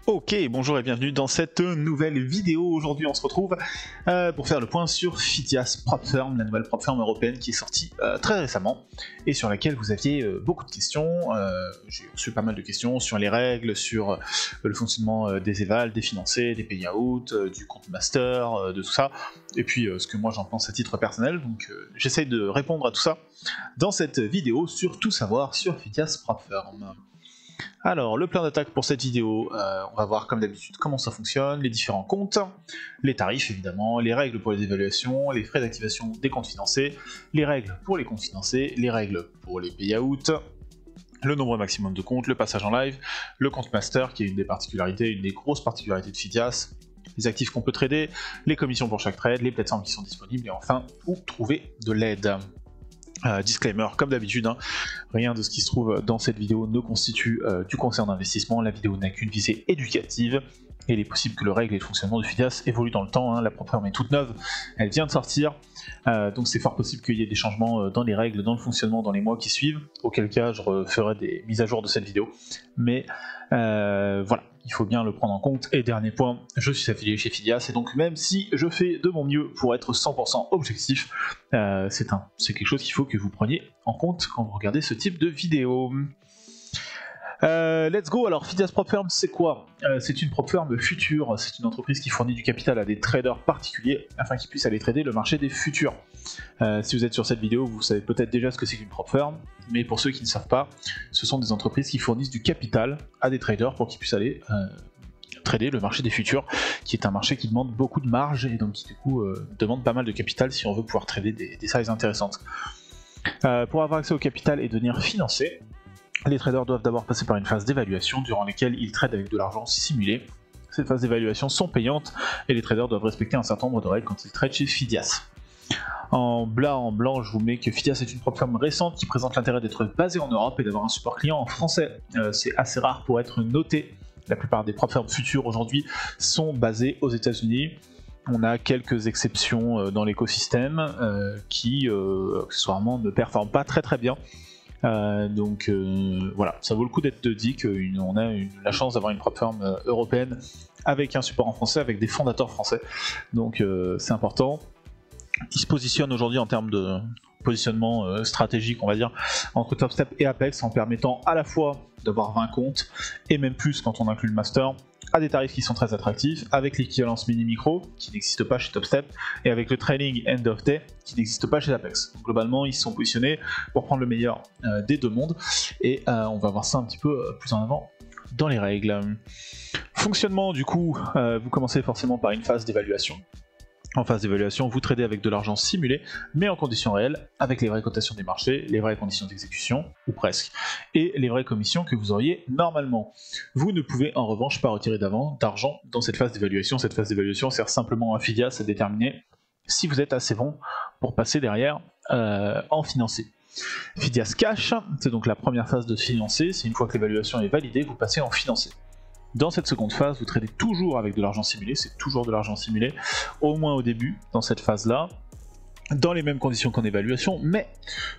Ok, bonjour et bienvenue dans cette nouvelle vidéo. Aujourd'hui on se retrouve pour faire le point sur Phidias PropFirm, la nouvelle PropFirm européenne qui est sortie très récemment et sur laquelle vous aviez beaucoup de questions. J'ai reçu pas mal de questions sur les règles, sur le fonctionnement des évals, des financés, des payouts, du compte master, de tout ça, et puis ce que moi j'en pense à titre personnel. Donc j'essaye de répondre à tout ça dans cette vidéo sur tout savoir sur Phidias PropFirm. Alors, le plan d'attaque pour cette vidéo, on va voir comme d'habitude comment ça fonctionne, les différents comptes, les tarifs évidemment, les règles pour les évaluations, les frais d'activation des comptes financés, les règles pour les comptes financés, les règles pour les payouts, le nombre maximum de comptes, le passage en live, le compte master qui est une des particularités, une des grosses particularités de Phidias, les actifs qu'on peut trader, les commissions pour chaque trade, les plateformes qui sont disponibles et enfin où trouver de l'aide. Disclaimer, comme d'habitude, rien de ce qui se trouve dans cette vidéo ne constitue du conseil d'investissement, la vidéo n'a qu'une visée éducative, et il est possible que le règle et le fonctionnement de Phidias évoluent dans le temps, la PropFirm est toute neuve, elle vient de sortir, donc c'est fort possible qu'il y ait des changements dans les règles, dans le fonctionnement dans les mois qui suivent, auquel cas je referai des mises à jour de cette vidéo, mais voilà. Il faut bien le prendre en compte. Et dernier point, je suis affilié chez Phidias, et donc même si je fais de mon mieux pour être 100% objectif, c'est quelque chose qu'il faut que vous preniez en compte quand vous regardez ce type de vidéo. Let's go. Alors Phidias PropFirm, c'est quoi? C'est une PropFirm future, c'est une entreprise qui fournit du capital à des traders particuliers afin qu'ils puissent aller trader le marché des futurs. Si vous êtes sur cette vidéo, vous savez peut-être déjà ce que c'est qu'une PropFirm, mais pour ceux qui ne savent pas, ce sont des entreprises qui fournissent du capital à des traders pour qu'ils puissent aller trader le marché des futurs, qui est un marché qui demande beaucoup de marge et donc qui du coup demande pas mal de capital si on veut pouvoir trader des sizes intéressantes. Pour avoir accès au capital et devenir financé, les traders doivent d'abord passer par une phase d'évaluation durant laquelle ils tradent avec de l'argent simulé. Ces phases d'évaluation sont payantes et les traders doivent respecter un certain nombre de règles quand ils tradent chez Phidias. En blanc, je vous mets que Phidias est une PropFirm récente qui présente l'intérêt d'être basée en Europe et d'avoir un support client en français. C'est assez rare pour être noté. La plupart des PropFirm futures aujourd'hui sont basées aux États-Unis. On a quelques exceptions dans l'écosystème qui, accessoirement, ne performent pas très bien. Donc voilà, ça vaut le coup d'être dit qu'on a la chance d'avoir une PropFirm européenne avec un support en français, avec des fondateurs français. Donc c'est important. Ils se positionnent aujourd'hui en termes de positionnement stratégique, on va dire, entre TopStep et Apex, en permettant à la fois d'avoir 20 comptes, et même plus quand on inclut le master, à des tarifs qui sont très attractifs, avec l'équivalence mini-micro, qui n'existe pas chez TopStep, et avec le trailing end of day, qui n'existe pas chez Apex. Donc, globalement, ils se sont positionnés pour prendre le meilleur des deux mondes, et on va voir ça un petit peu plus en avant dans les règles. Fonctionnement, du coup, vous commencez forcément par une phase d'évaluation. En phase d'évaluation, vous tradez avec de l'argent simulé, mais en conditions réelles, avec les vraies cotations des marchés, les vraies conditions d'exécution, ou presque, et les vraies commissions que vous auriez normalement. Vous ne pouvez en revanche pas retirer d'argent dans cette phase d'évaluation. Cette phase d'évaluation sert simplement à Phidias à déterminer si vous êtes assez bon pour passer derrière en financé. Phidias Cash, c'est donc la première phase de financé. C'est une fois que l'évaluation est validée, vous passez en financé. Dans cette seconde phase, vous tradez toujours avec de l'argent simulé, c'est toujours de l'argent simulé, au moins au début, dans cette phase-là, dans les mêmes conditions qu'en évaluation, mais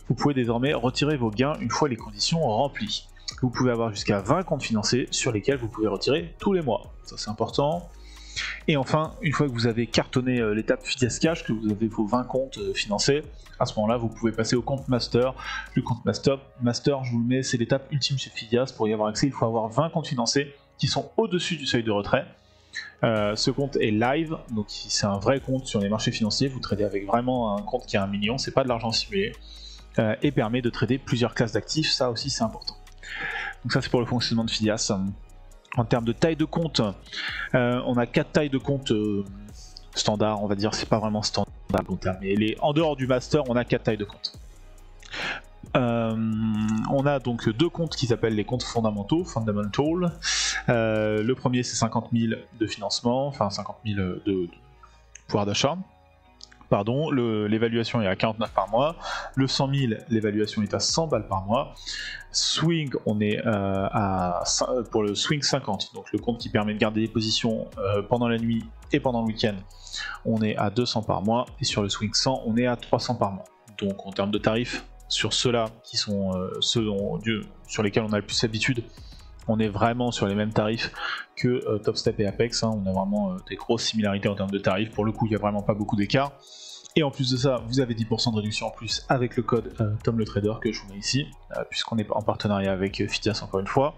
vous pouvez désormais retirer vos gains une fois les conditions remplies. Vous pouvez avoir jusqu'à 20 comptes financés sur lesquels vous pouvez retirer tous les mois, ça c'est important. Et enfin, une fois que vous avez cartonné l'étape Phidias Cash, que vous avez vos 20 comptes financés, à ce moment-là, vous pouvez passer au compte Master. Le compte Master, je vous le mets, c'est l'étape ultime chez Phidias. Pour y avoir accès, il faut avoir 20 comptes financés qui sont au-dessus du seuil de retrait. Ce compte est live, donc c'est un vrai compte sur les marchés financiers. Vous tradez avec vraiment un compte qui a 1 million, c'est pas de l'argent simulé, et permet de trader plusieurs classes d'actifs, ça aussi c'est important. Donc ça c'est pour le fonctionnement de Phidias. En termes de taille de compte, on a 4 tailles de compte standard, on va dire, c'est pas vraiment standard bon terme, mais en dehors du master, on a 4 tailles de compte. On a donc 2 comptes qui s'appellent les comptes fondamentaux, Fundamental. Le premier c'est 50 000 de financement, enfin 50 000 de pouvoir d'achat. Pardon, l'évaluation est à 49 par mois. Le 100 000, l'évaluation est à 100 balles par mois. Swing, on est pour le Swing 50, donc le compte qui permet de garder des positions pendant la nuit et pendant le week-end, on est à 200 par mois. Et sur le Swing 100, on est à 300 par mois. Donc en termes de tarifs, sur ceux-là qui sont ceux sur lesquels on a le plus d'habitude, On est vraiment sur les mêmes tarifs que Topstep et Apex, hein. On a vraiment des grosses similarités en termes de tarifs. Pour le coup, il n'y a vraiment pas beaucoup d'écart. Et en plus de ça, vous avez 10% de réduction en plus avec le code Tom le Trader que je vous mets ici, puisqu'on est en partenariat avec Phidias encore une fois.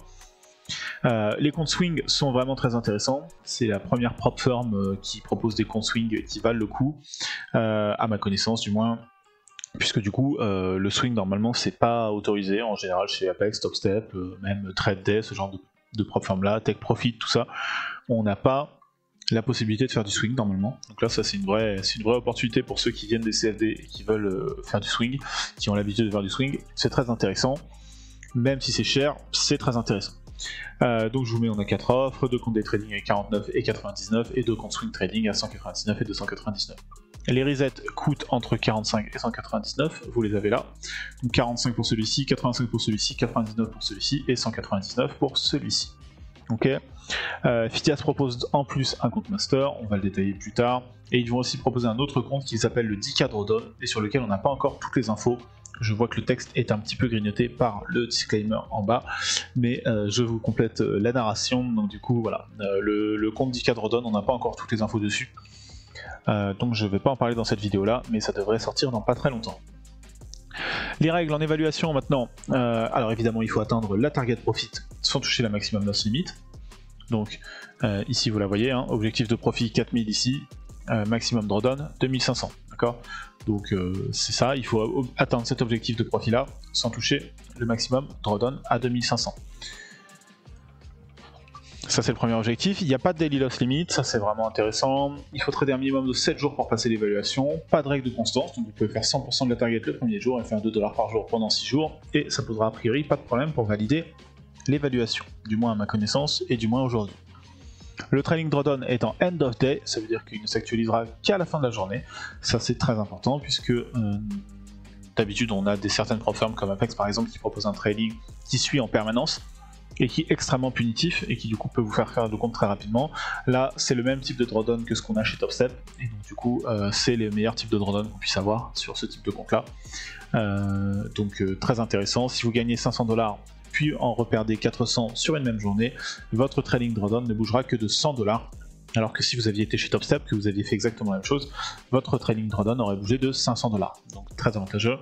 Les comptes swing sont vraiment très intéressants. C'est la première prop firm qui propose des comptes swing qui valent le coup, à ma connaissance du moins. Puisque du coup, le swing normalement c'est pas autorisé en général chez Apex, Topstep, même TradeDay, ce genre de prop firm là, Take Profit, tout ça. On n'a pas la possibilité de faire du swing normalement. Donc là, ça c'est une vraie opportunité pour ceux qui viennent des CFD et qui veulent faire du swing, qui ont l'habitude de faire du swing. C'est très intéressant, même si c'est cher, c'est très intéressant. Donc je vous mets, on a 4 offres, 2 comptes day trading à 49 et 99 et 2 comptes swing trading à 199 et 299. Les resets coûtent entre 45 et 199, vous les avez là. Donc 45 pour celui-ci, 85 pour celui-ci, 99 pour celui-ci et 199 pour celui-ci. Ok. Phidias propose en plus un compte master, on va le détailler plus tard, et ils vont aussi proposer un autre compte qui s'appelle le 10K Drawdown et sur lequel on n'a pas encore toutes les infos. Je vois que le texte est un petit peu grignoté par le disclaimer en bas, mais je vous complète la narration. Donc du coup voilà, le compte 10K Drawdown, on n'a pas encore toutes les infos dessus, donc je ne vais pas en parler dans cette vidéo là, mais ça devrait sortir dans pas très longtemps. Les règles en évaluation maintenant, alors évidemment il faut atteindre la target profit sans toucher la maximum loss limit. Donc ici vous la voyez, hein, objectif de profit 4000 ici, maximum drawdown 2500, d'accord. Donc c'est ça, il faut atteindre cet objectif de profit là sans toucher le maximum drawdown à 2500. Ça c'est le premier objectif. Il n'y a pas de daily loss limit, ça c'est vraiment intéressant. Il faut trader un minimum de 7 jours pour passer l'évaluation. Pas de règle de constance, donc vous pouvez faire 100% de la target le premier jour et faire 2$ par jour pendant 6 jours. Et ça posera a priori pas de problème pour valider l'évaluation, du moins à ma connaissance et du moins aujourd'hui. Le trailing drawdown est en end of day, ça veut dire qu'il ne s'actualisera qu'à la fin de la journée. Ça c'est très important puisque d'habitude on a certaines prop firms comme Apex par exemple qui proposent un trailing qui suit en permanence et qui est extrêmement punitif et qui du coup peut vous faire faire le compte très rapidement. Là c'est le même type de drawdown que ce qu'on a chez Topstep et donc du coup c'est les meilleurs types de drawdown qu'on puisse avoir sur ce type de compte là. Donc très intéressant. Si vous gagnez 500$, puis en reperdez 400 sur une même journée, votre trailing drawdown ne bougera que de 100$, alors que si vous aviez été chez Topstep, que vous aviez fait exactement la même chose, votre trailing drawdown aurait bougé de 500$, donc très avantageux.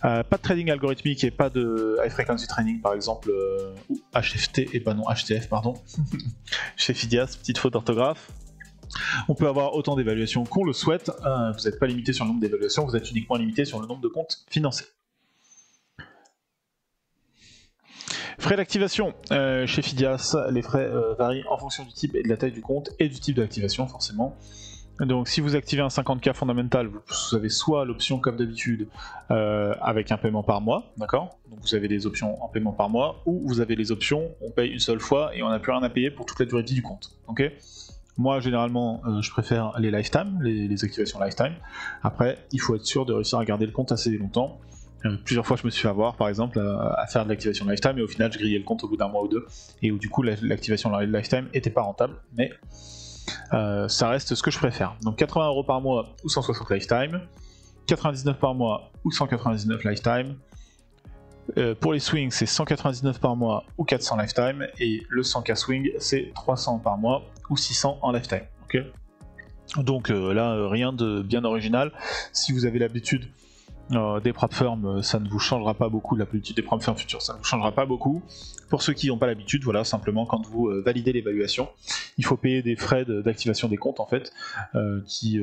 Pas de trading algorithmique et pas de high frequency trading par exemple, ou HFT, et pas non HTF pardon, chez Phidias, petite faute d'orthographe. On peut avoir autant d'évaluations qu'on le souhaite, vous n'êtes pas limité sur le nombre d'évaluations, vous êtes uniquement limité sur le nombre de comptes financés. Frais d'activation, chez Phidias, les frais varient en fonction du type et de la taille du compte et du type d'activation forcément. Donc si vous activez un 50K fondamental, vous avez soit l'option comme d'habitude avec un paiement par mois, d'accord. Donc vous avez des options en paiement par mois, ou vous avez les options on paye une seule fois et on n'a plus rien à payer pour toute la durée de vie du compte. Okay. Moi généralement je préfère les lifetime, les activations lifetime. Après il faut être sûr de réussir à garder le compte assez longtemps. Plusieurs fois je me suis fait avoir par exemple à faire de l'activation lifetime et au final je grillais le compte au bout d'un mois ou deux et où du coup l'activation lifetime était pas rentable, mais ça reste ce que je préfère. Donc 80€ par mois ou 160 lifetime, 99 par mois ou 199 lifetime. Pour les swings c'est 199 par mois ou 400 lifetime, et le 100K swing c'est 300 par mois ou 600 en lifetime. Okay. Donc là rien de bien original. Si vous avez l'habitude des prop firms, ça ne vous changera pas beaucoup, la politique des prop firms futures, ça ne vous changera pas beaucoup. Pour ceux qui n'ont pas l'habitude, voilà, simplement quand vous validez l'évaluation, il faut payer des frais d'activation des comptes en fait, qui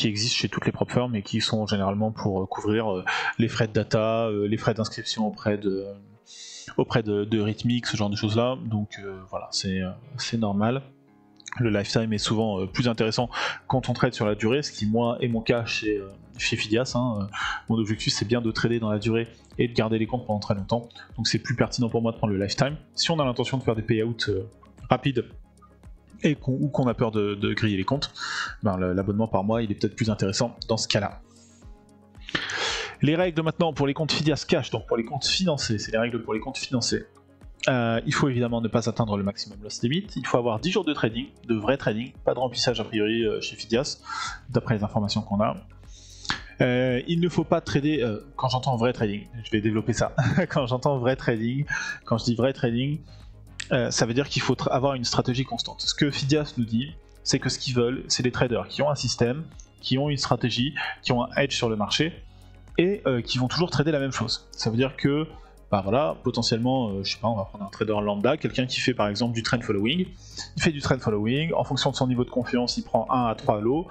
existent chez toutes les prop firms et qui sont généralement pour couvrir les frais de data, les frais d'inscription auprès de Rhythmic, ce genre de choses là. Donc voilà, c'est normal. Le lifetime est souvent plus intéressant quand on trade sur la durée, ce qui moi est mon cas chez Phidias. Mon objectif c'est bien de trader dans la durée et de garder les comptes pendant très longtemps, donc c'est plus pertinent pour moi de prendre le lifetime. Si on a l'intention de faire des payouts rapides et qu'on a peur de griller les comptes, ben l'abonnement par mois il est peut-être plus intéressant dans ce cas là. Les règles maintenant pour les comptes Phidias Cash, donc pour les comptes financés, c'est les règles pour les comptes financés. Il faut évidemment ne pas atteindre le maximum loss limit, il faut avoir 10 jours de trading, de vrai trading, pas de remplissage a priori chez Phidias, d'après les informations qu'on a. Il ne faut pas trader, quand j'entends vrai trading, je vais développer ça, quand j'entends vrai trading, quand je dis vrai trading, ça veut dire qu'il faut avoir une stratégie constante. Ce que Fidias nous dit, c'est que ce qu'ils veulent, c'est des traders qui ont un système, qui ont une stratégie, qui ont un edge sur le marché, et qui vont toujours trader la même chose. Ça veut dire que, bah voilà, potentiellement, je sais pas, on va prendre un trader lambda, quelqu'un qui fait par exemple du trend following, il fait du trend following, en fonction de son niveau de confiance, il prend 1 à 3 lots,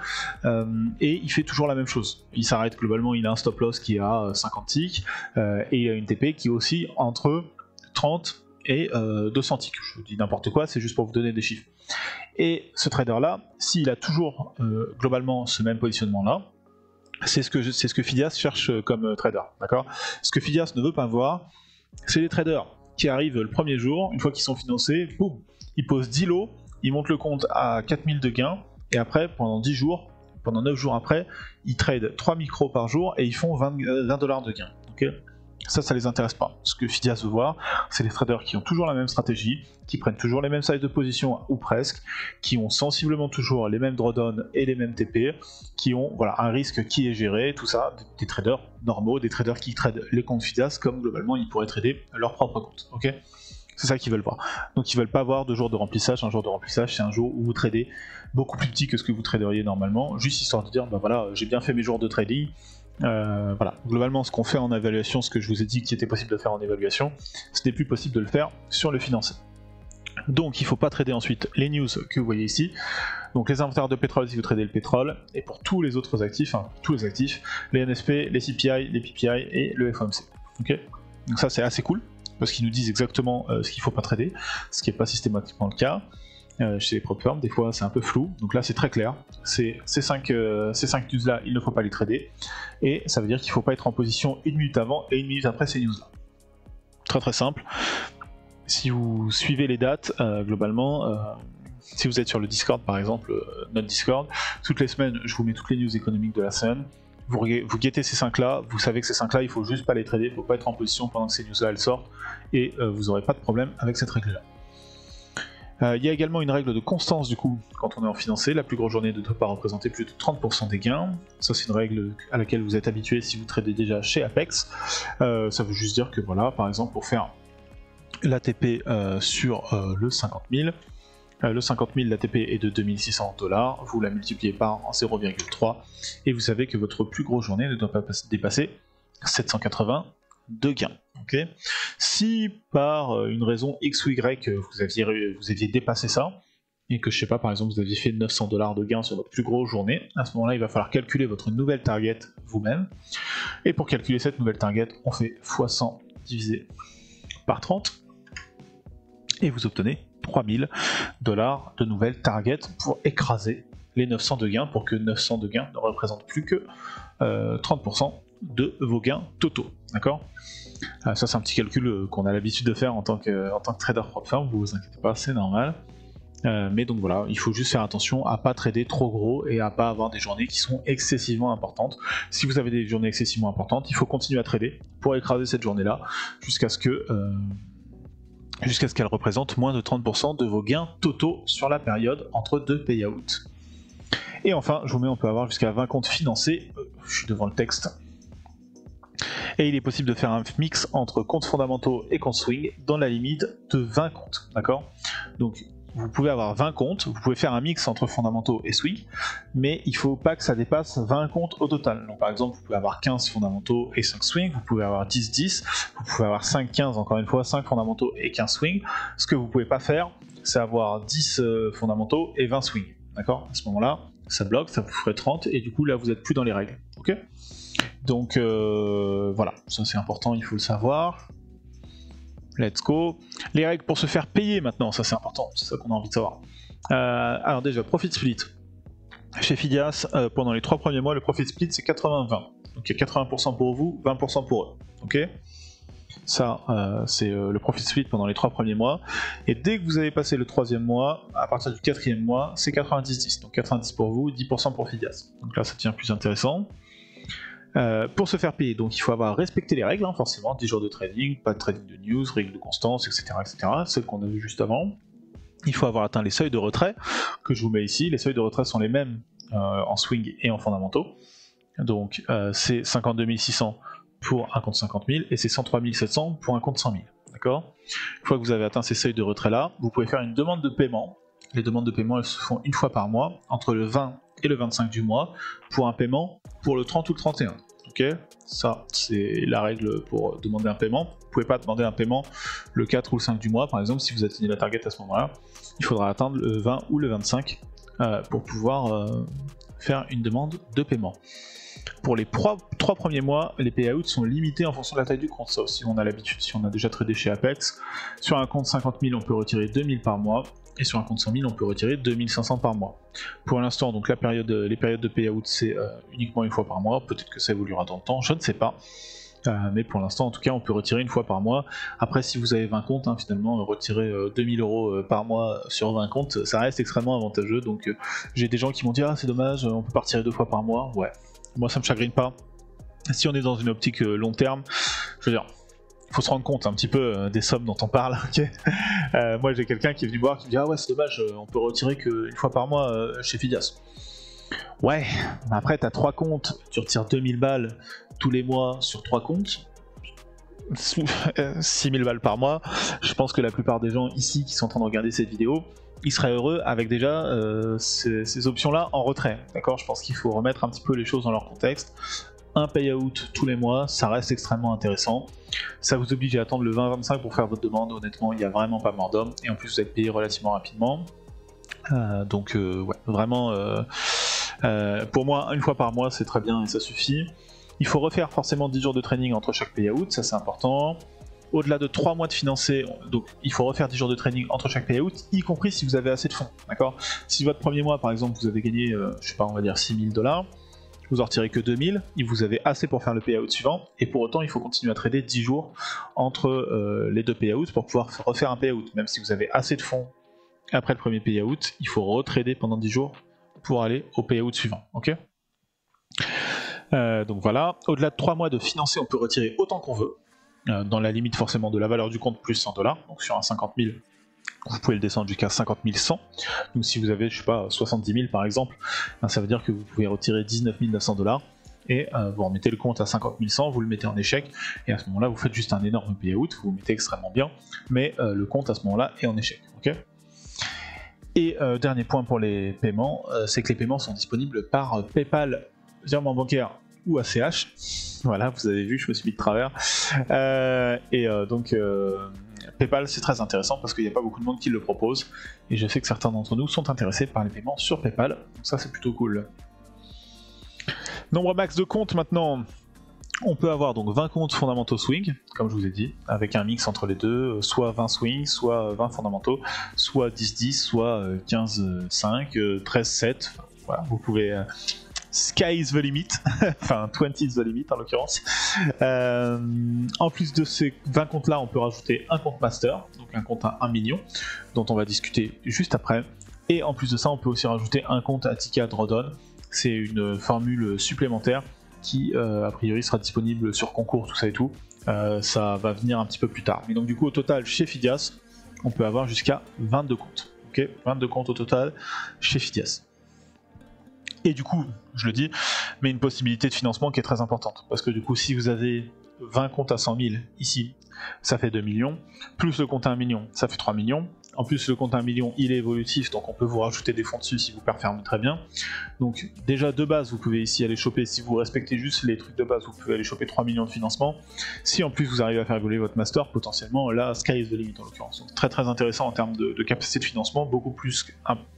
et il fait toujours la même chose. Il s'arrête globalement, il a un stop loss qui est à 50 ticks, et il a une TP qui est aussi entre 30 et 200 ticks. Je vous dis n'importe quoi, c'est juste pour vous donner des chiffres. Et ce trader là, s'il a toujours globalement ce même positionnement là, c'est ce que Fidias cherche comme trader, d'accord? Ce que Fidias ne veut pas voir, c'est les traders qui arrivent le premier jour, une fois qu'ils sont financés, boum, ils posent 10 lots, ils montent le compte à 4000 de gains, et après, pendant 10 jours, pendant 9 jours après, ils tradent 3 micros par jour et ils font 20 $ de gains, ok? Ça les intéresse pas. Ce que Fidias veut voir, c'est les traders qui ont toujours la même stratégie, qui prennent toujours les mêmes sizes de position ou presque, qui ont sensiblement toujours les mêmes drawdown et les mêmes TP, qui ont voilà, un risque qui est géré, tout ça, des traders normaux, des traders qui tradent les comptes Fidias comme globalement ils pourraient trader leur propre compte. Ok, c'est ça qu'ils veulent voir. Donc ils veulent pas avoir de jour de remplissage. Un jour de remplissage, c'est un jour où vous tradez beaucoup plus petit que ce que vous traderiez normalement, juste histoire de dire bah voilà, j'ai bien fait mes jours de trading. Voilà, globalement ce qu'on fait en évaluation, ce que je vous ai dit qu'il était possible de faire en évaluation, ce n'est plus possible de le faire sur le financier. Donc il ne faut pas trader ensuite les news que vous voyez ici, donc les inventaires de pétrole si vous tradez le pétrole, et pour tous les autres actifs, hein, tous les actifs, les NSP, les CPI, les PPI et le FOMC. Okay, donc ça c'est assez cool, parce qu'ils nous disent exactement ce qu'il ne faut pas trader, ce qui n'est pas systématiquement le cas. Chez les prop firms, des fois c'est un peu flou, donc là c'est très clair, ces 5 news là, il ne faut pas les trader, et ça veut dire qu'il ne faut pas être en position 1 minute avant et 1 minute après ces news là. Très très simple. Si vous suivez les dates, globalement, si vous êtes sur le Discord par exemple, notre Discord, toutes les semaines je vous mets toutes les news économiques de la semaine, vous guettez ces 5 là, vous savez que ces 5 là il faut juste pas les trader, il ne faut pas être en position pendant que ces news là elles sortent, et vous n'aurez pas de problème avec cette règle là. Il y a également une règle de constance du coup quand on est en financé, la plus grosse journée ne doit pas représenter plus de 30% des gains. Ça c'est une règle à laquelle vous êtes habitué si vous tradez déjà chez Apex. Ça veut juste dire que voilà, par exemple pour faire l'ATP sur le 50 000, le 50 000 l'ATP est de 2600 $, vous la multipliez par 0,3 et vous savez que votre plus grosse journée ne doit pas dépasser 780 de gains. Okay. Si par une raison X ou Y vous aviez dépassé ça, et que je sais pas, par exemple vous aviez fait 900 $ de gains sur votre plus grosse journée, à ce moment là il va falloir calculer votre nouvelle target vous-même, et pour calculer cette nouvelle target on fait x100 divisé par 30 et vous obtenez 3000 $ de nouvelle target pour écraser les 900 de gains, pour que 900 de gains ne représentent plus que 30% de vos gains totaux, d'accord? Ça c'est un petit calcul qu'on a l'habitude de faire en tant que trader prop firm, vous inquiétez pas, c'est normal. Mais donc voilà, il faut juste faire attention à pas trader trop gros et à pas avoir des journées qui sont excessivement importantes. Si vous avez des journées excessivement importantes, il faut continuer à trader pour écraser cette journée là jusqu'à ce qu'elle représente moins de 30% de vos gains totaux sur la période entre deux payouts. Et enfin, je vous mets, on peut avoir jusqu'à 20 comptes financés, je suis devant le texte. Et il est possible de faire un mix entre comptes fondamentaux et comptes swing dans la limite de 20 comptes, d'accord? Donc vous pouvez avoir 20 comptes, vous pouvez faire un mix entre fondamentaux et swing, mais il ne faut pas que ça dépasse 20 comptes au total. Donc par exemple, vous pouvez avoir 15 fondamentaux et 5 swing, vous pouvez avoir 10-10, vous pouvez avoir 5-15, encore une fois, 5 fondamentaux et 15 swing. Ce que vous ne pouvez pas faire, c'est avoir 10 fondamentaux et 20 swing, d'accord? À ce moment-là, ça bloque, ça vous ferait 30, et du coup là vous n'êtes plus dans les règles, ok? Donc voilà, ça c'est important, il faut le savoir. Let's go. Les règles pour se faire payer maintenant, ça c'est important, c'est ça qu'on a envie de savoir. Alors déjà, profit split. Chez Fidias, pendant les 3 premiers mois, le profit split c'est 80-20. Donc il y a 80% pour vous, 20% pour eux. Ok, ça c'est le profit split pendant les 3 premiers mois. Et dès que vous avez passé le 3e mois, à partir du 4e mois, c'est 90-10. Donc 90 pour vous, 10% pour Fidias. Donc là ça devient plus intéressant. Pour se faire payer, donc il faut avoir respecté les règles, hein, forcément, 10 jours de trading, pas de trading de news, règles de constance, etc., celles qu'on a vues juste avant. Il faut avoir atteint les seuils de retrait, que je vous mets ici. Les seuils de retrait sont les mêmes en swing et en fondamentaux. Donc c'est 52 600 pour un compte 50 000 et c'est 103 700 pour un compte 100 000. D'accord ? Une fois que vous avez atteint ces seuils de retrait là, vous pouvez faire une demande de paiement. Les demandes de paiement elles se font une fois par mois, entre le 20 et le 25 du mois, pour un paiement pour le 30 ou le 31. Ok ? Ça, c'est la règle pour demander un paiement. Vous ne pouvez pas demander un paiement le 4 ou le 5 du mois, par exemple, si vous atteignez la target à ce moment-là. Il faudra atteindre le 20 ou le 25 pour pouvoir faire une demande de paiement. Pour les 3 premiers mois, les payouts sont limités en fonction de la taille du compte. Ça aussi, on a l'habitude si on a déjà tradé chez Apex. Sur un compte 50 000, on peut retirer 2 000 par mois. Et sur un compte 100 000, on peut retirer 2 500 par mois. Pour l'instant, donc les périodes de payout, c'est uniquement une fois par mois. Peut-être que ça évoluera dans le temps, je ne sais pas. Mais pour l'instant, en tout cas, on peut retirer une fois par mois. Après, si vous avez 20 comptes, finalement, retirer 2000 € par mois sur 20 comptes, ça reste extrêmement avantageux. Donc, j'ai des gens qui m'ont dit « Ah, c'est dommage, on peut pas retirer 2 fois par mois. » Ouais, moi, ça me chagrine pas. Si on est dans une optique long terme, je veux dire, faut se rendre compte un petit peu des sommes dont on parle. Okay, moi, j'ai quelqu'un qui est venu me voir qui me dit « Ah ouais, c'est dommage, on peut retirer qu'une fois par mois chez Fidias. » Ouais, après, t'as 3 comptes, tu retires 2000 balles tous les mois sur 3 comptes, 6000 balles par mois. Je pense que la plupart des gens ici qui sont en train de regarder cette vidéo, ils seraient heureux avec déjà ces options-là en retrait. D'accord ? Je pense qu'il faut remettre un petit peu les choses dans leur contexte. Un payout tous les mois, ça reste extrêmement intéressant. Ça vous oblige à attendre le 20-25 pour faire votre demande. Honnêtement, il n'y a vraiment pas mort d'homme. Et en plus, vous êtes payé relativement rapidement. Ouais, vraiment, pour moi, une fois par mois, c'est très bien et ça suffit. Il faut refaire forcément 10 jours de training entre chaque payout, ça c'est important. Au-delà de 3 mois de financé, donc il faut refaire 10 jours de training entre chaque payout, y compris si vous avez assez de fonds. D'accord ? Si votre premier mois, par exemple, vous avez gagné, je sais pas, on va dire 6000 $, vous en retirez que 2000, et vous avez assez pour faire le payout suivant, et pour autant, il faut continuer à trader 10 jours entre les deux payouts pour pouvoir refaire un payout. Même si vous avez assez de fonds après le premier payout, il faut retrader pendant 10 jours pour aller au payout suivant. Ok ? Donc voilà, au-delà de 3 mois de financé, on peut retirer autant qu'on veut, dans la limite forcément de la valeur du compte plus 100 $. Donc sur un 50 000, vous pouvez le descendre jusqu'à 50 100. Donc si vous avez, je sais pas, 70 000 par exemple, ça veut dire que vous pouvez retirer 19 900 $, et vous remettez le compte à 50 100, vous le mettez en échec, et à ce moment-là, vous faites juste un énorme payout, vous le mettez extrêmement bien, mais le compte à ce moment-là est en échec. Ok ? Et dernier point pour les paiements, c'est que les paiements sont disponibles par PayPal, virement bancaire ou ACH. Voilà, vous avez vu, je me suis mis de travers. Donc PayPal, c'est très intéressant parce qu'il n'y a pas beaucoup de monde qui le propose. Et je sais que certains d'entre nous sont intéressés par les paiements sur PayPal. Donc ça, c'est plutôt cool. Nombre max de comptes maintenant. On peut avoir donc 20 comptes fondamentaux swing, comme je vous ai dit, avec un mix entre les deux, soit 20 swing, soit 20 fondamentaux, soit 10-10, soit 15-5, 13-7. Voilà, vous pouvez... Sky is the limit, enfin 20 is the limit en l'occurrence. En plus de ces 20 comptes là, on peut rajouter un compte master, donc un compte à 1 million, dont on va discuter juste après. Et en plus de ça, on peut aussi rajouter un compte Attica Drawdown. C'est une formule supplémentaire qui a priori sera disponible sur concours, tout ça et tout. Ça va venir un petit peu plus tard. Mais donc du coup au total chez Fidias, on peut avoir jusqu'à 22 comptes. Ok, 22 comptes au total chez Fidias. Et du coup, je le dis, mais une possibilité de financement qui est très importante. Parce que du coup, si vous avez 20 comptes à 100 000 ici, ça fait 2 millions. Plus le compte à 1 million, ça fait 3 millions. En plus, le compte à 1 million, il est évolutif, donc on peut vous rajouter des fonds dessus si vous performez très bien. Donc déjà, de base, vous pouvez ici aller choper, si vous respectez juste les trucs de base, vous pouvez aller choper 3 millions de financement. Si en plus vous arrivez à faire évoluer votre master, potentiellement, là, sky is the limit en l'occurrence. Donc très très intéressant en termes de capacité de financement, beaucoup plus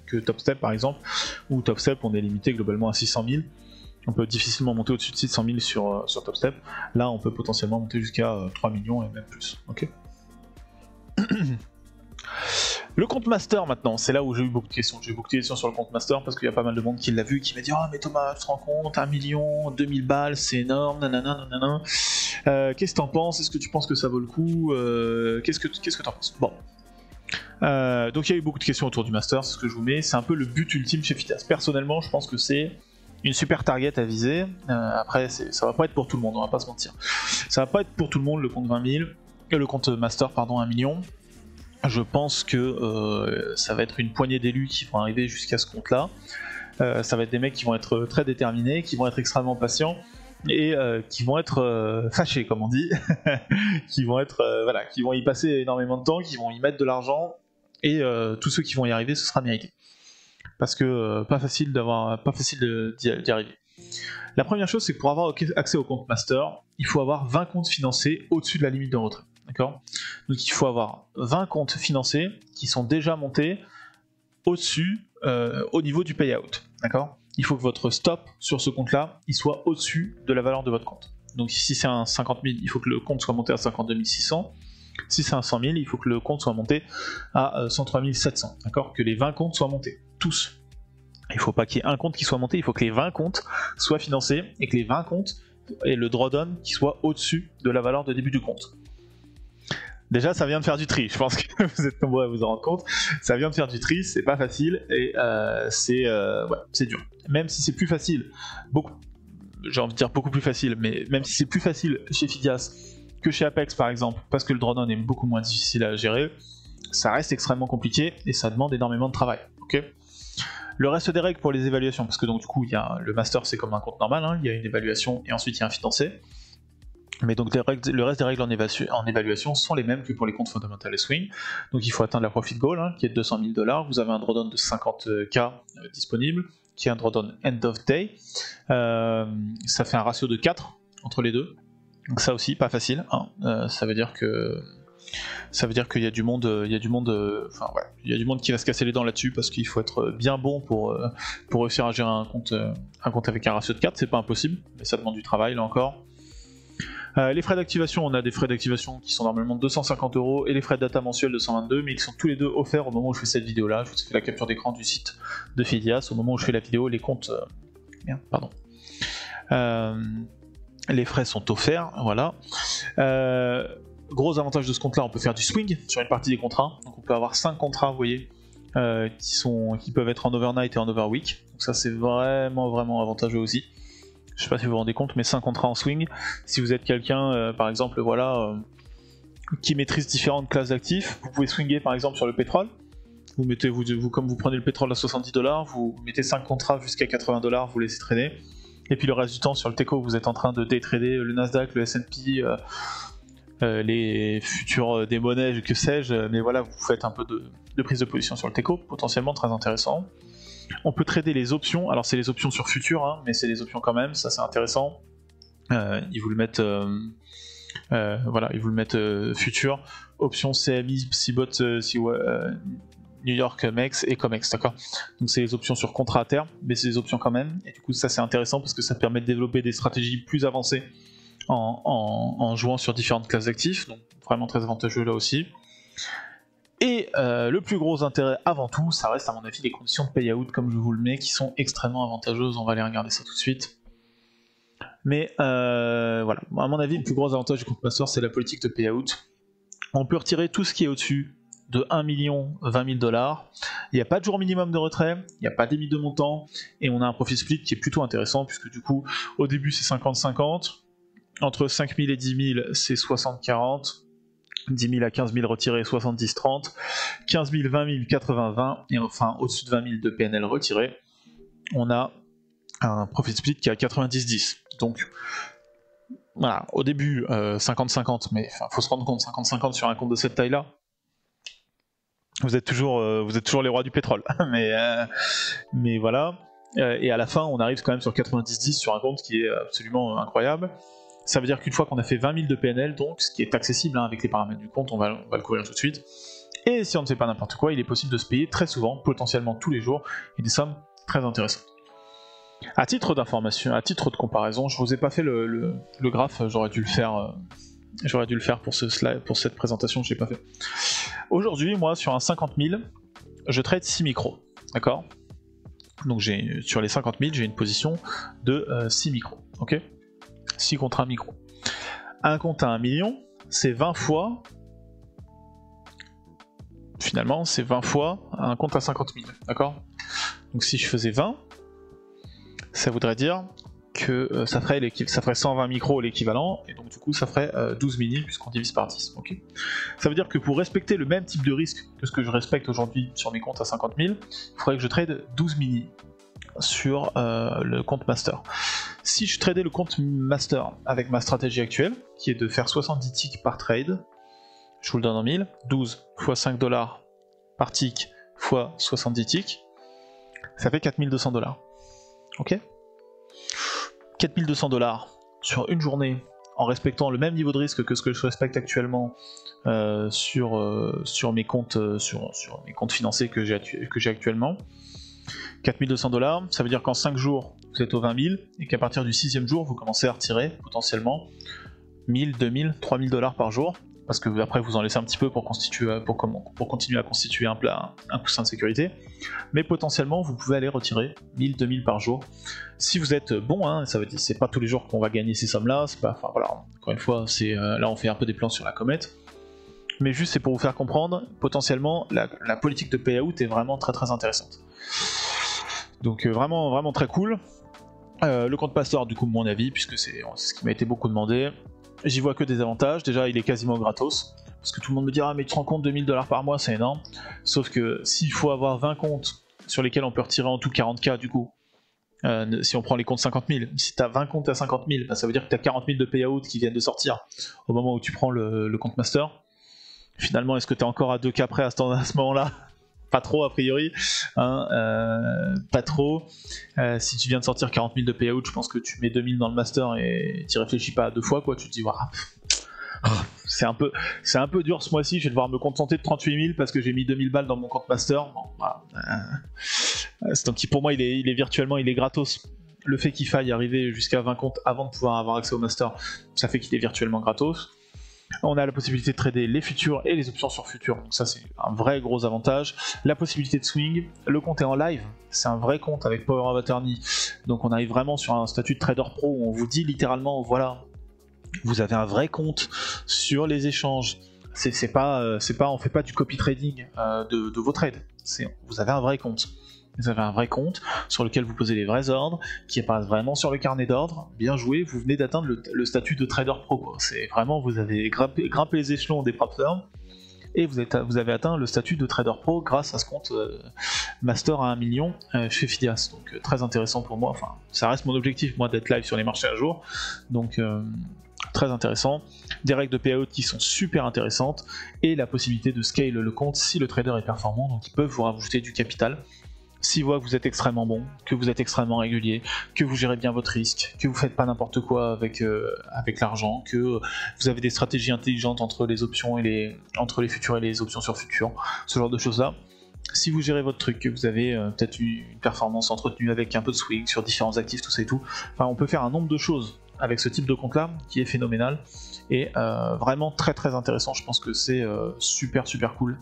que TopStep par exemple, où TopStep, on est limité globalement à 600 000. On peut difficilement monter au-dessus de 600 000 sur TopStep. Là, on peut potentiellement monter jusqu'à 3 millions et même plus. Ok. Le compte master maintenant, c'est là où j'ai eu beaucoup de questions. J'ai eu beaucoup de questions sur le compte master parce qu'il y a pas mal de monde qui l'a vu, qui m'a dit « Ah mais Thomas, tu te rends compte, 1 million, 2000 balles, c'est énorme, nanana, nanana. Qu'est-ce que t'en penses? Est-ce que tu penses que ça vaut le coup? Qu'est-ce que t'en penses ?» Bon. Donc il y a eu beaucoup de questions autour du master, c'est ce que je vous mets. C'est un peu le but ultime chez Fidias. Personnellement, je pense que c'est une super target à viser. Après, ça va pas être pour tout le monde, on va pas se mentir. Ça va pas être pour tout le monde le compte 20 000, le compte master, pardon, 1 million. Je pense que ça va être une poignée d'élus qui vont arriver jusqu'à ce compte-là. Ça va être des mecs qui vont être très déterminés, qui vont être extrêmement patients et qui vont être fâchés, comme on dit, qui vont être voilà, qui vont y passer énormément de temps, qui vont y mettre de l'argent, et tous ceux qui vont y arriver, ce sera mérité. Parce que pas facile d'y arriver. La première chose, c'est que pour avoir accès au compte master, il faut avoir 20 comptes financés au-dessus de la limite de retrait. D'accord ? Donc il faut avoir 20 comptes financés qui sont déjà montés au-dessus, au niveau du payout. D'accord ? Il faut que votre stop sur ce compte-là, il soit au-dessus de la valeur de votre compte. Donc si c'est un 50 000, il faut que le compte soit monté à 52 600. Si c'est un 100 000, il faut que le compte soit monté à 103 700. D'accord ? Que les 20 comptes soient montés. Tous. Il ne faut pas qu'il y ait un compte qui soit monté, il faut que les 20 comptes soient financés et que les 20 comptes aient le drawdown qui soit au-dessus de la valeur de début du compte. Déjà, ça vient de faire du tri, je pense que vous êtes nombreux à vous en rendre compte. Ça vient de faire du tri, c'est pas facile et c'est dur. Même si c'est plus facile, j'ai envie de dire beaucoup plus facile, mais même si c'est plus facile chez Fidias que chez Apex par exemple, parce que le drawdown est beaucoup moins difficile à gérer, ça reste extrêmement compliqué et ça demande énormément de travail. Ok ? Le reste des règles pour les évaluations, parce que donc du coup il y a le master, c'est comme un compte normal, hein, il y a une évaluation et ensuite il y a un financé. Mais donc le reste des règles en évaluation sont les mêmes que pour les comptes Fundamental et Swing. Donc il faut atteindre la profit goal, hein, qui est de 200 000 $. Vous avez un drawdown de 50K disponible, qui est un drawdown end of day. Ça fait un ratio de 4 entre les deux. Donc ça aussi pas facile. Hein. Ça veut dire qu'il y a du monde, il y a du monde qui va se casser les dents là-dessus parce qu'il faut être bien bon pour réussir à gérer un compte avec un ratio de 4. C'est pas impossible, mais ça demande du travail là encore. Les frais d'activation, on a des frais d'activation qui sont normalement de 250 € et les frais de data mensuels de 122, mais ils sont tous les deux offerts au moment où je fais cette vidéo là. Je vous fais la capture d'écran du site de Fidias. Au moment où je fais la vidéo, les comptes. Les frais sont offerts, voilà. Gros avantage de ce compte là, on peut faire du swing sur une partie des contrats. Donc on peut avoir 5 contrats, vous voyez, qui peuvent être en overnight et en overweek. Donc ça c'est vraiment avantageux aussi. Je sais pas si vous vous rendez compte, mais 5 contrats en swing, si vous êtes quelqu'un, par exemple, voilà, qui maîtrise différentes classes d'actifs, vous pouvez swinger par exemple sur le pétrole. Vous mettez, comme vous prenez le pétrole à 70 $, vous mettez 5 contrats jusqu'à 80 $, vous laissez traîner. Et puis le reste du temps sur le Teco, vous êtes en train de day trader le Nasdaq, le S&P, les futurs des monnaies, que sais-je, mais voilà, vous faites un peu de prise de position sur le Teco, potentiellement très intéressant. On peut trader les options, alors c'est les options sur futur, hein, mais c'est les options quand même, ça c'est intéressant. Ils vous le mettent, futur, options CMI, CBOT, New York MEX et COMEX, d'accord. Donc c'est les options sur contrat à terme, mais c'est des options quand même, et du coup ça c'est intéressant parce que ça permet de développer des stratégies plus avancées en jouant sur différentes classes d'actifs, donc vraiment très avantageux là aussi. Et le plus gros intérêt avant tout, ça reste à mon avis les conditions de payout comme je vous le mets, qui sont extrêmement avantageuses. On va aller regarder ça tout de suite. Mais voilà, à mon avis le plus gros avantage du compte master, c'est la politique de payout. On peut retirer tout ce qui est au-dessus de 1 020 000 $. Il n'y a pas de jour minimum de retrait, il n'y a pas de limite de montant, et on a un profit split qui est plutôt intéressant, puisque du coup au début c'est 50-50, entre 5 000 et 10 000 c'est 60-40, 10 000 à 15 000 retirés, 70-30, 15 000, 20 000, 80-20, et enfin au-dessus de 20 000 de PNL retirés, on a un profit split qui est à 90-10. Donc voilà, au début 50-50, mais il faut se rendre compte, 50-50 sur un compte de cette taille-là, vous êtes toujours les rois du pétrole, mais voilà, et à la fin on arrive quand même sur 90-10 sur un compte qui est absolument incroyable. Ça veut dire qu'une fois qu'on a fait 20 000 de PNL, donc, ce qui est accessible avec les paramètres du compte, on va le couvrir tout de suite. Et si on ne fait pas n'importe quoi, il est possible de se payer très souvent, potentiellement tous les jours, et des sommes très intéressantes. À titre d'information, à titre de comparaison, je vous ai pas fait le graphe, j'aurais dû le faire pour ce slide, pour cette présentation, je l'ai pas fait. Aujourd'hui, moi, sur un 50 000, je trade 6 micros, d'accord ? Donc sur les 50 000, j'ai une position de 6 micros, ok ? 6 contre 1 micro. Un compte à 1 million, c'est 20 fois. Finalement, c'est 20 fois un compte à 50 000. D'accord ? Donc si je faisais 20, ça voudrait dire que ça ferait 120 micros l'équivalent, et donc du coup ça ferait 12 mini puisqu'on divise par 10. Okay. Ça veut dire que pour respecter le même type de risque que ce que je respecte aujourd'hui sur mes comptes à 50 000, il faudrait que je trade 12 mini sur le compte master. Si je tradais le compte master avec ma stratégie actuelle, qui est de faire 70 ticks par trade, je vous le donne en 1000, 12 x 5 $ par tick x 70 ticks, ça fait 4200 $. Ok, 4200 $ sur une journée, en respectant le même niveau de risque que ce que je respecte actuellement sur mes comptes financiers que j'ai actuellement. 4200 $, ça veut dire qu'en 5 jours vous êtes aux 20 000 et qu'à partir du 6e jour vous commencez à retirer potentiellement 1000, 2000, 3000 $ par jour, parce que après vous en laissez un petit peu pour continuer à constituer un coussin de sécurité, mais potentiellement vous pouvez aller retirer 1000, 2000 par jour. Si vous êtes bon, hein, ça veut dire c'est pas tous les jours qu'on va gagner ces sommes-là, enfin voilà, encore une fois, là on fait un peu des plans sur la comète, mais juste c'est pour vous faire comprendre, potentiellement la politique de payout est vraiment très très intéressante. Donc vraiment, vraiment très cool. Le compte master, du coup, mon avis, puisque c'est ce qui m'a été beaucoup demandé, j'y vois que des avantages. Déjà, il est quasiment gratos, parce que tout le monde me dit « Ah, mais tu te rends compte, 2000 $ par mois, c'est énorme ». Sauf que s'il faut avoir 20 comptes sur lesquels on peut retirer en tout 40K, du coup, si on prend les comptes 50 000, si tu as 20 comptes à 50 000, bah, ça veut dire que tu as 40 000 de payout qui viennent de sortir au moment où tu prends le compte master. Finalement, est-ce que tu es encore à 2K près à ce moment-là? Pas trop a priori, hein, pas trop. Si tu viens de sortir 40 000 de payout, je pense que tu mets 2000 dans le master et tu réfléchis pas à 2 fois, quoi. Tu te dis, voilà, c'est un peu dur ce mois-ci, je vais devoir me contenter de 38 000 parce que j'ai mis 2000 balles dans mon compte master. Bon, voilà. Donc pour moi, il est virtuellement, il est gratos. Le fait qu'il faille arriver jusqu'à 20 comptes avant de pouvoir avoir accès au master, ça fait qu'il est virtuellement gratos. On a la possibilité de trader les futurs et les options sur futurs, donc ça c'est un vrai gros avantage. La possibilité de swing, le compte est en live, c'est un vrai compte avec Power of Attorney, donc on arrive vraiment sur un statut de trader pro où on vous dit littéralement, voilà, vous avez un vrai compte sur les échanges. On fait pas du copy trading de vos trades, vous avez un vrai compte. Vous avez un vrai compte sur lequel vous posez les vrais ordres, qui apparaissent vraiment sur le carnet d'ordre. Bien joué, vous venez d'atteindre le statut de trader pro, quoi. C'est vraiment, vous avez grimpé les échelons des prop firms et vous avez atteint le statut de trader pro grâce à ce compte master à 1 million chez Fidias. Donc très intéressant pour moi. Enfin, ça reste mon objectif, moi, d'être live sur les marchés à jour. Donc très intéressant. Des règles de payout qui sont super intéressantes et la possibilité de scale le compte si le trader est performant. Donc ils peuvent vous rajouter du capital. S'ils voient que vous êtes extrêmement bon, que vous êtes extrêmement régulier, que vous gérez bien votre risque, que vous faites pas n'importe quoi avec l'argent, que vous avez des stratégies intelligentes entre les futurs et les options sur futurs, ce genre de choses là. Si vous gérez votre truc, que vous avez peut-être une performance entretenue avec un peu de swing sur différents actifs, tout ça et tout, enfin on peut faire un nombre de choses avec ce type de compte là qui est phénoménal et vraiment très très intéressant. Je pense que c'est super cool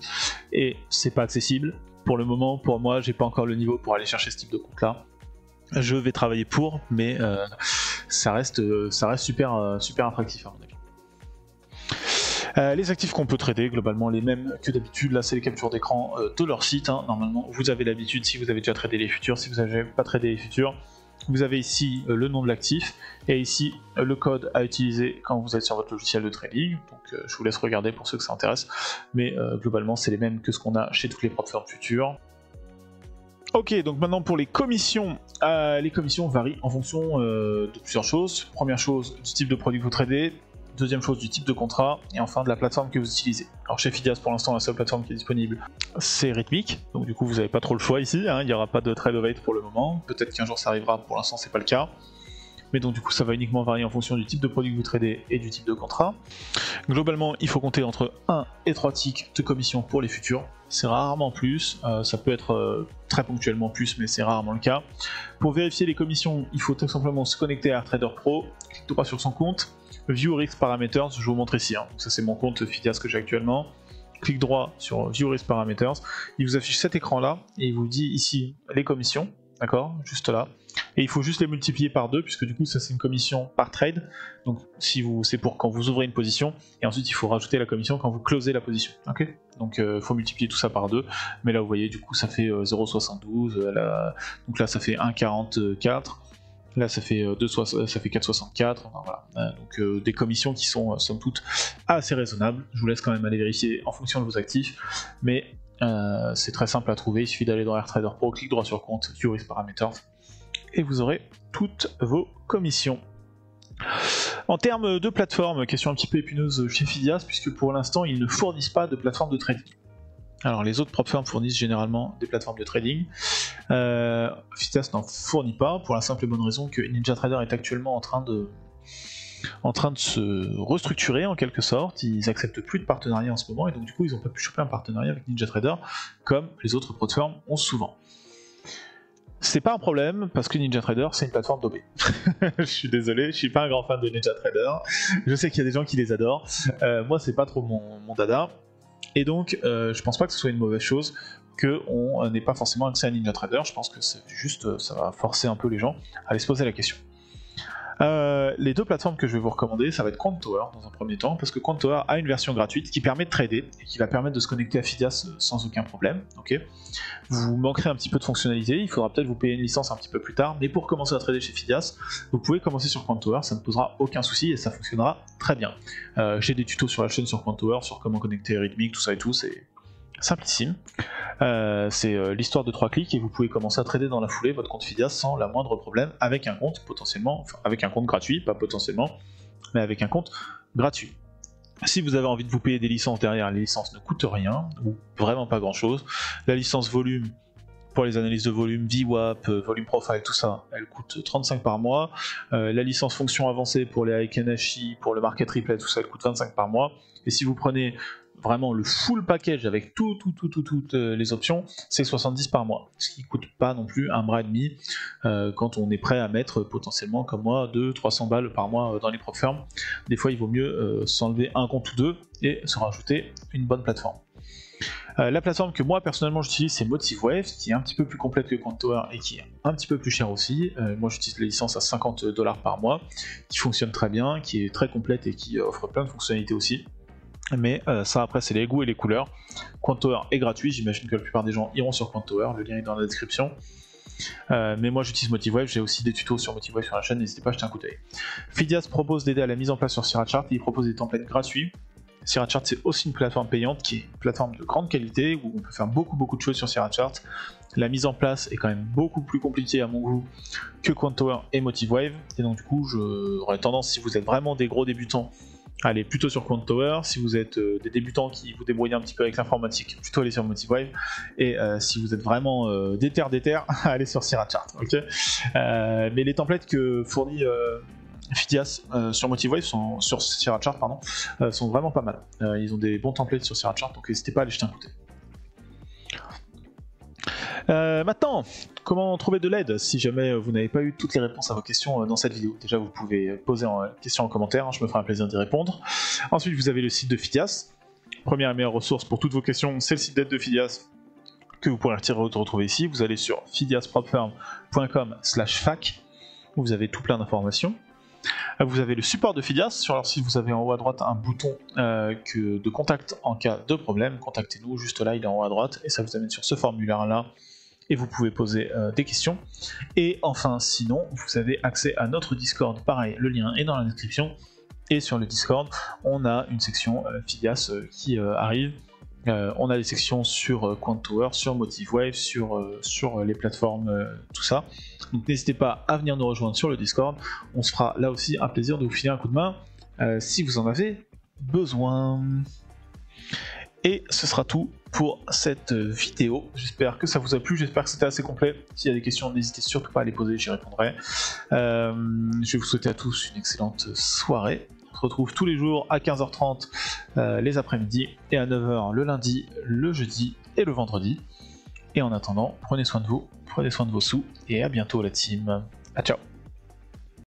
et c'est pas accessible. Pour le moment, pour moi, j'ai pas encore le niveau pour aller chercher ce type de compte là. Je vais travailler pour, mais ça reste super attractif à mon avis. Les actifs qu'on peut trader, globalement les mêmes que d'habitude. Là, c'est les captures d'écran de leur site. Hein. Normalement, vous avez l'habitude, si vous avez déjà tradé les futurs, si vous n'avez pas tradé les futurs, vous avez ici le nom de l'actif et ici le code à utiliser quand vous êtes sur votre logiciel de trading. Donc je vous laisse regarder pour ceux que ça intéresse, mais globalement c'est les mêmes que ce qu'on a chez toutes les prop firms futures. Ok, donc maintenant pour les commissions varient en fonction de plusieurs choses. Première chose, du type de produit que vous tradez. Deuxième chose, du type de contrat, et enfin de la plateforme que vous utilisez. Alors chez Fidias, pour l'instant, la seule plateforme qui est disponible, c'est Rithmic, donc du coup vous n'avez pas trop le choix ici, hein. Il n'y aura pas de trade of eight pour le moment, peut-être qu'un jour ça arrivera, pour l'instant c'est pas le cas. Mais donc du coup ça va uniquement varier en fonction du type de produit que vous tradez et du type de contrat. Globalement, il faut compter entre 1 et 3 ticks de commission pour les futurs, c'est rarement plus, ça peut être très ponctuellement plus, mais c'est rarement le cas. Pour vérifier les commissions, il faut tout simplement se connecter à Trader Pro, cliquer droit sur son compte, View Risk Parameters, je vous montre ici, hein. Donc ça c'est mon compte Fidias que j'ai actuellement. Clique droit sur View Risk Parameters, il vous affiche cet écran là, et il vous dit ici les commissions, d'accord, juste là. Et il faut juste les multiplier par 2, puisque du coup ça c'est une commission par trade, donc c'est pour quand vous ouvrez une position, et ensuite il faut rajouter la commission quand vous closez la position, ok. Donc il faut multiplier tout ça par 2, mais là vous voyez du coup ça fait 0,72, donc là ça fait 1,44, là ça fait 4,64, enfin, voilà. Donc des commissions qui sont somme toute assez raisonnables. Je vous laisse quand même aller vérifier en fonction de vos actifs, mais c'est très simple à trouver, il suffit d'aller dans AirTrader Pro, clic droit sur compte, View Risk Parameters, et vous aurez toutes vos commissions. En termes de plateforme, question un petit peu épineuse chez Fidias, puisque pour l'instant ils ne fournissent pas de plateforme de trading. Alors les autres prop firms fournissent généralement des plateformes de trading. Fidias n'en fournit pas, pour la simple et bonne raison que NinjaTrader est actuellement en train de se restructurer en quelque sorte. Ils acceptent plus de partenariats en ce moment, et donc du coup ils n'ont pas pu choper un partenariat avec NinjaTrader comme les autres prop firms ont souvent. C'est pas un problème parce que NinjaTrader c'est une plateforme d'OB. Je suis désolé, je suis pas un grand fan de NinjaTrader. Je sais qu'il y a des gens qui les adorent. Moi c'est pas trop mon dada. Et donc je pense pas que ce soit une mauvaise chose qu'on n'ait pas forcément accès à NinjaTrader. Je pense que c'est juste, ça va forcer un peu les gens à aller se poser la question. Les deux plateformes que je vais vous recommander, ça va être Quanttower dans un premier temps, parce que Quanttower a une version gratuite qui permet de trader et qui va permettre de se connecter à Fidias sans aucun problème. Okay, vous manquerez un petit peu de fonctionnalité, il faudra peut-être vous payer une licence un petit peu plus tard, mais pour commencer à trader chez Fidias, vous pouvez commencer sur Quanttower, ça ne posera aucun souci et ça fonctionnera très bien. J'ai des tutos sur la chaîne sur Quanttower, sur comment connecter Rhythmic, tout ça et tout, c'est simplissime. C'est l'histoire de 3 clics et vous pouvez commencer à trader dans la foulée votre compte Fidias sans la moindre problème, avec un compte potentiellement, enfin avec un compte gratuit, pas potentiellement, mais avec un compte gratuit. Si vous avez envie de vous payer des licences derrière, les licences ne coûtent rien, ou vraiment pas grand chose. La licence volume pour les analyses de volume, VWAP, volume profile, tout ça, elle coûte 35 par mois. La licence fonction avancée pour les Aikenashi, pour le market replay, tout ça, elle coûte 25 par mois. Et si vous prenez vraiment le full package avec toutes les options, c'est 70 par mois, ce qui coûte pas non plus un bras et demi quand on est prêt à mettre potentiellement comme moi 200-300 balles par mois dans les prop firms. Des fois il vaut mieux s'enlever un compte ou deux et se rajouter une bonne plateforme. La plateforme que moi personnellement j'utilise, c'est MotiveWave, qui est un petit peu plus complète que Quanttower et qui est un petit peu plus cher aussi. Moi j'utilise la licence à 50 $ par mois, qui fonctionne très bien, qui est très complète et qui offre plein de fonctionnalités aussi. Mais ça après c'est les goûts et les couleurs. Quanttower est gratuit, j'imagine que la plupart des gens iront sur Quanttower, le lien est dans la description. Mais moi j'utilise MotiveWave, j'ai aussi des tutos sur MotiveWave sur la chaîne, n'hésitez pas à jeter un coup d'œil. Fidias propose d'aider à la mise en place sur Sirachart et il propose des templates gratuits. Sirachart c'est aussi une plateforme payante qui est une plateforme de grande qualité où on peut faire beaucoup de choses sur Sirachart. La mise en place est quand même beaucoup plus compliquée à mon goût que Quanttower et MotiveWave, et donc du coup j'aurais tendance, si vous êtes vraiment des gros débutants, allez plutôt sur Quanttower. Si vous êtes des débutants qui vous débrouillez un petit peu avec l'informatique, plutôt aller sur MotiveWave. Et si vous êtes vraiment déter, allez sur Sirachart. Okay, mais les templates que fournit Fidias sur MotiveWave, sur Sirachart, pardon, sont vraiment pas mal. Ils ont des bons templates sur Sirachart, donc n'hésitez pas à aller jeter un coup d'œil. Maintenant, comment trouver de l'aide si jamais vous n'avez pas eu toutes les réponses à vos questions dans cette vidéo? Déjà, vous pouvez poser en question en commentaire, je me ferai un plaisir d'y répondre. Ensuite, vous avez le site de Fidias. Première et meilleure ressource pour toutes vos questions, c'est le site d'aide de Fidias que vous pourrez retrouver ici. Vous allez sur fidiaspropfirm.com/fac. Vous avez tout plein d'informations. Vous avez le support de Fidias. Sur leur site, vous avez en haut à droite un bouton de contact en cas de problème. Contactez-nous, juste là, il est en haut à droite, et ça vous amène sur ce formulaire-là, et vous pouvez poser des questions. Et enfin, sinon, vous avez accès à notre Discord. Pareil, le lien est dans la description. Et sur le Discord, on a une section Fidias qui arrive. On a des sections sur Quanttower, sur MotiveWave, sur les plateformes, tout ça. Donc n'hésitez pas à venir nous rejoindre sur le Discord. On se fera là aussi un plaisir de vous filer un coup de main si vous en avez besoin. Et ce sera tout pour cette vidéo. J'espère que ça vous a plu, j'espère que c'était assez complet. S'il y a des questions, n'hésitez surtout pas à les poser, j'y répondrai. Je vais vous souhaiter à tous une excellente soirée. On se retrouve tous les jours à 15h30 les après-midi et à 9h le lundi, le jeudi et le vendredi. Et en attendant, prenez soin de vous, prenez soin de vos sous et à bientôt la team. À ciao.